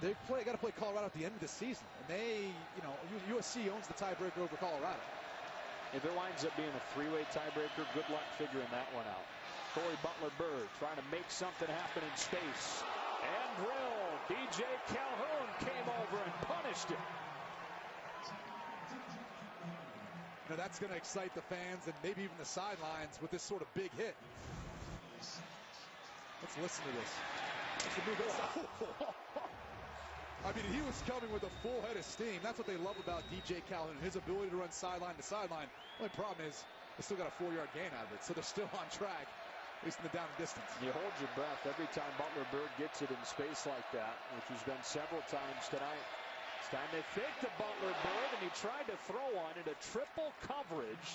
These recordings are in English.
they got to play Colorado at the end of the season. And USC owns the tiebreaker over Colorado. If it winds up being a three-way tiebreaker, good luck figuring that one out. Cory Butler-Byrd trying to make something happen in space. And drilled. DJ Calhoun came over and punished it. Now that's going to excite the fans and maybe even the sidelines with this sort of big hit. Let's listen to this. I mean, he was coming with a full head of steam. That's what they love about DJ Calhoun, his ability to run sideline to sideline. The only problem is they still got a 4-yard gain out of it, so they're still on track, at least in the down and distance. You hold your breath every time Butler-Byrd gets it in space like that, which has been several times tonight. This time they faked to Butler-Byrd, and he tried to throw one into triple coverage.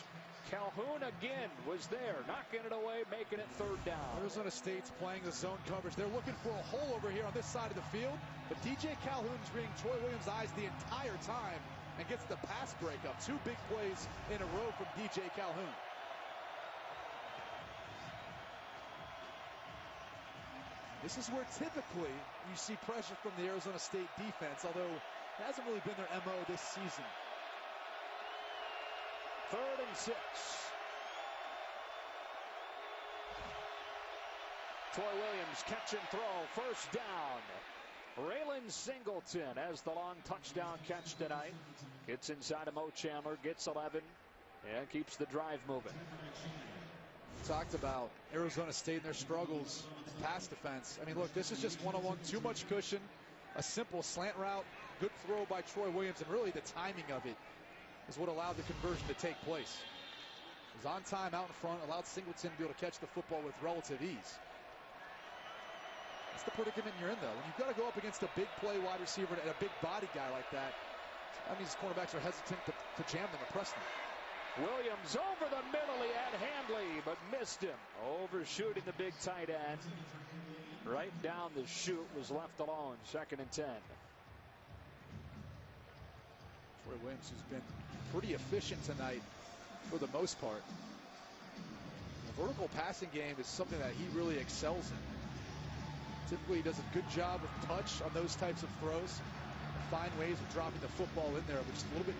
Calhoun again was there, knocking it away, making it third down. Arizona State's playing the zone coverage. They're looking for a hole over here on this side of the field, but DJ Calhoun's reading Troy Williams' eyes the entire time and gets the pass breakup. 2 big plays in a row from DJ Calhoun. This is where typically you see pressure from the Arizona State defense, although it hasn't really been their MO this season. 3rd and 6. Troy Williams catch and throw. First down. Raelon Singleton has the long touchdown catch tonight. Gets inside of Mo Chandler, gets 11, and keeps the drive moving. Talked about Arizona State and their struggles in pass defense. I mean, look, this is just one-on-one, too much cushion, a simple slant route, good throw by Troy Williams, and really the timing of it is what allowed the conversion to take place. He was on time out in front, allowed Singleton to be able to catch the football with relative ease. That's the predicament you're in, though. When you've got to go up against a big play wide receiver and a big body guy like that, that means cornerbacks are hesitant to jam them or press them. Williams over the middle. He had Handley, but missed him. Overshooting the big tight end. Right down the chute, was left alone. 2nd and 10. Troy Williams has been pretty efficient tonight for the most part. The vertical passing game is something that he really excels in. Typically he does a good job with touch on those types of throws. Find ways of dropping the football in there, but just a little bit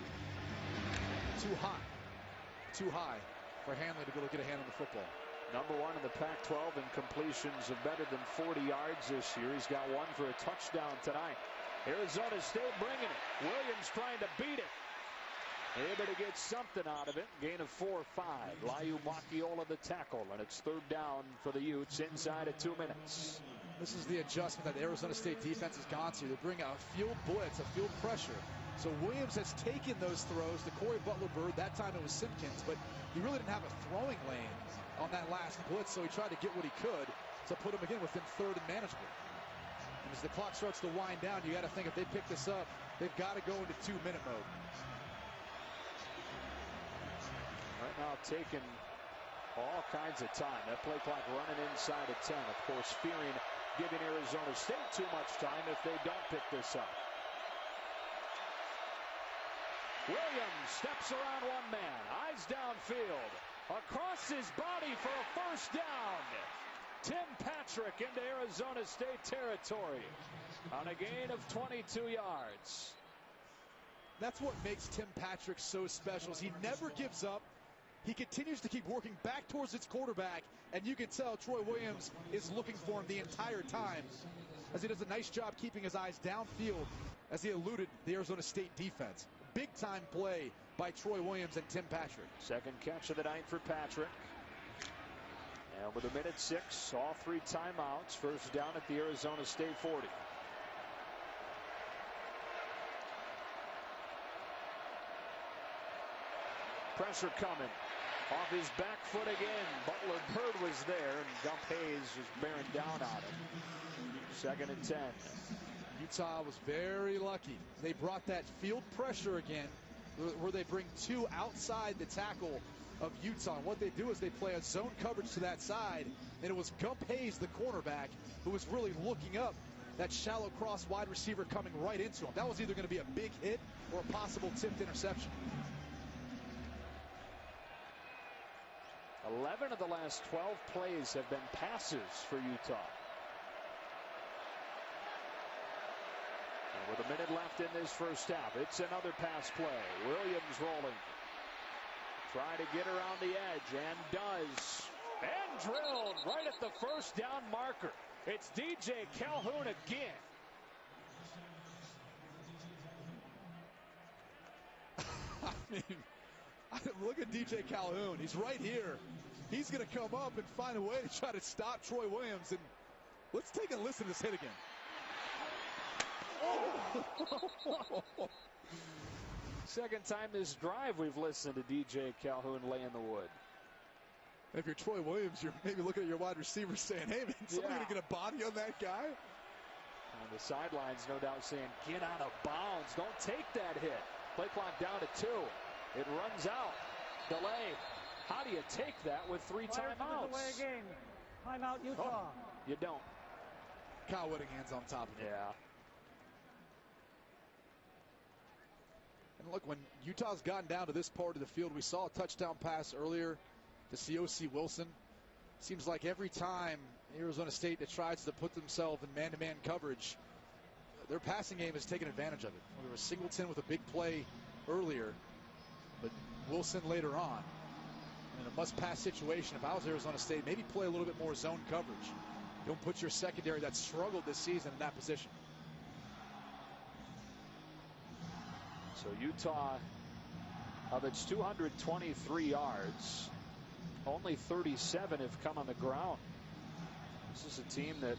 too high for Handley to be able to get a hand on the football. Number 1 in the Pac-12 in completions of better than 40 yards this year. He's got 1 for a touchdown tonight. Arizona State bringing it. Williams trying to beat it. Able to get something out of it. Gain of 4 or 5. Liu Macchiola the tackle, and it's 3rd down for the Utes inside of 2 minutes. This is the adjustment that the Arizona State defense has gone to. They bring out a field blitz, a field pressure. So Williams has taken those throws to Cory Butler-Byrd. That time it was Simpkins, but he really didn't have a throwing lane on that last blitz, so he tried to get what he could to put him again within 3rd and manageable. And as the clock starts to wind down, you got to think if they pick this up, they've got to go into 2-minute mode. Right now taking all kinds of time. That play clock running inside of 10. Of course, fearing giving Arizona State too much time if they don't pick this up. Williams steps around one man. Eyes downfield. Across his body for a first down. Tim Patrick into Arizona State territory on a gain of 22 yards. That's what makes Tim Patrick so special. Is he never gives up. He continues to keep working back towards its quarterback, and you can tell Troy Williams is looking for him the entire time as he does a nice job keeping his eyes downfield as he eluded the Arizona State defense. Big time play by Troy Williams and Tim Patrick. 2nd catch of the night for Patrick. And with 1:06, all 3 timeouts. First down at the Arizona State 40. Pressure coming. Off his back foot again. Butler-Byrd was there, and Gump Hayes was bearing down on him. 2nd and 10. Utah was very lucky. They brought that field pressure again, where they bring 2 outside the tackle of Utah. And what they do is they play a zone coverage to that side, and it was Gump Hayes, the cornerback, who was really looking up that shallow cross wide receiver coming right into him. That was either going to be a big hit or a possible tipped interception. 11 of the last 12 plays have been passes for Utah. with a minute left in this first half. It's another pass play. Williams rolling. Trying to get around the edge, and does. And drilled right at the first down marker. It's DJ Calhoun again. I mean, look at DJ Calhoun. He's right here. He's going to come up and find a way to try to stop Troy Williams. And let's take a listen to this hit again. Oh. Second time this drive we've listened to DJ Calhoun lay in the wood. If you're Troy Williams, you're maybe looking at your wide receiver saying, hey, man, somebody going to get a body on that guy? On the sidelines, no doubt saying, get out of bounds. Don't take that hit. Play clock down to 2. It runs out. Delay. How do you take that with 3 timeouts? Delay game. Timeout Utah. Oh, you don't. Kyle Whittingham's on top of it. Yeah. And look, when Utah's gotten down to this part of the field, we saw a touchdown pass earlier to C.O.C. Wilson. Seems like every time Arizona State that tries to put themselves in man-to-man coverage, their passing game has taken advantage of it. There was Singleton with a big play earlier, but Wilson later on. In a must-pass situation, if I was Arizona State, maybe play a little bit more zone coverage. Don't put your secondary that struggled this season in that position. So Utah, of its 223 yards, only 37 have come on the ground. This is a team that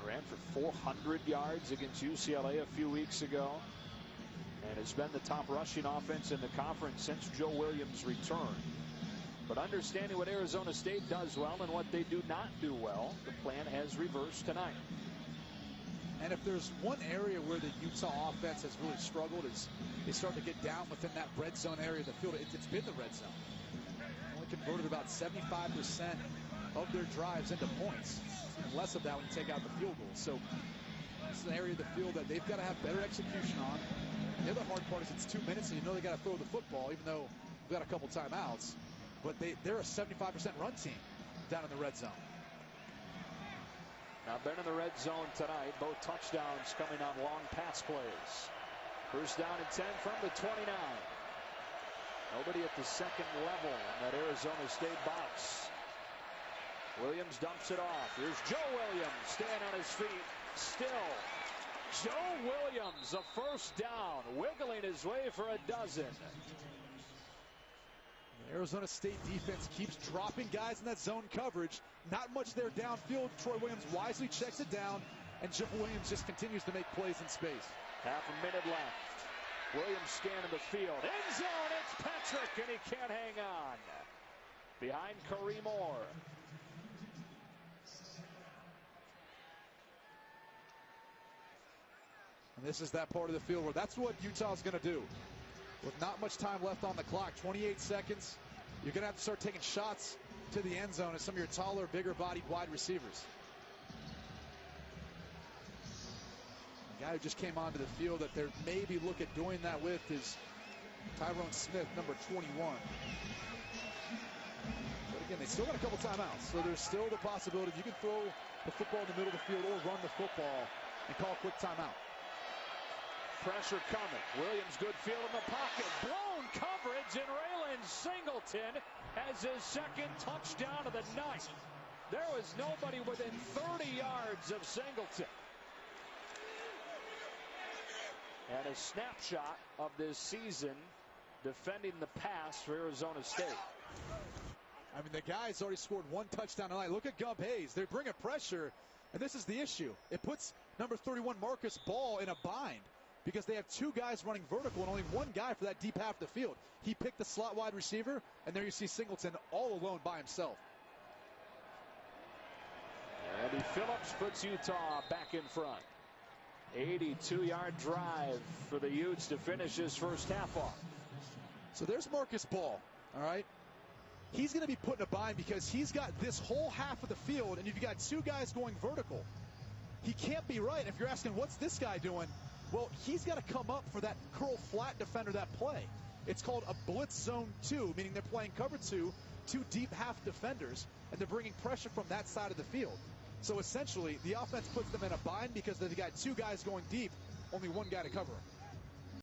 ran for 400 yards against UCLA a few weeks ago, and has been the top rushing offense in the conference since Joe Williams returned. But understanding what Arizona State does well and what they do not do well, the plan has reversed tonight. And if there's one area where the Utah offense has really struggled, is they start to get down within that red zone area of the field. It's been the red zone. Only converted about 75% of their drives into points. Even less of that when you take out the field goal. So this is an area of the field that they've got to have better execution on. The other hard part is it's 2 minutes, and you know they got to throw the football, even though we've got a couple timeouts. But they're a 75% run team down in the red zone. Now been in the red zone tonight. Both touchdowns coming on long pass plays. First down and 10 from the 29. Nobody at the second level in that Arizona State box. Williams dumps it off. Here's Joe Williams staying on his feet. Still, Joe Williams, a first down, wiggling his way for a dozen. The Arizona State defense keeps dropping guys in that zone coverage. Not much there downfield. Troy Williams wisely checks it down, and Joe Williams just continues to make plays in space. Half a minute left. Williams scanning the field. End zone, it's Patrick, and he can't hang on. Behind Kareem Orr. And this is that part of the field where that's what Utah's going to do. With not much time left on the clock, 28 seconds, you're going to have to start taking shots to the end zone as some of your taller, bigger-bodied wide receivers. The guy who just came onto the field that they're maybe look at doing that with is Tyrone Smith, number 21. But again, they still got a couple timeouts, so there's still the possibility you can throw the football in the middle of the field or run the football and call a quick timeout. Pressure coming. Williams, good field in the pocket. Blown coverage, and Raelon Singleton has his second touchdown of the night. There was nobody within 30 yards of Singleton. And a snapshot of this season defending the pass for Arizona State. I mean, the guy's already scored one touchdown tonight. Look at Gump Hayes. They're bringing pressure, and this is the issue. It puts number 31 Marcus Ball in a bind, because they have two guys running vertical and only one guy for that deep half of the field. He picked the slot wide receiver, and there you see Singleton all alone by himself. Andy Phillips puts Utah back in front. 82-yard drive for the Utes to finish his first half off. So there's Marcus Ball, all right? He's going to be put in a bind because he's got this whole half of the field, and you've got two guys going vertical. He can't be right. If you're asking, what's this guy doing? Well, he's got to come up for that curl flat defender that play. It's called a blitz zone 2, meaning they're playing cover 2, two deep half defenders, and they're bringing pressure from that side of the field. So essentially, the offense puts them in a bind because they've got two guys going deep, only one guy to cover him.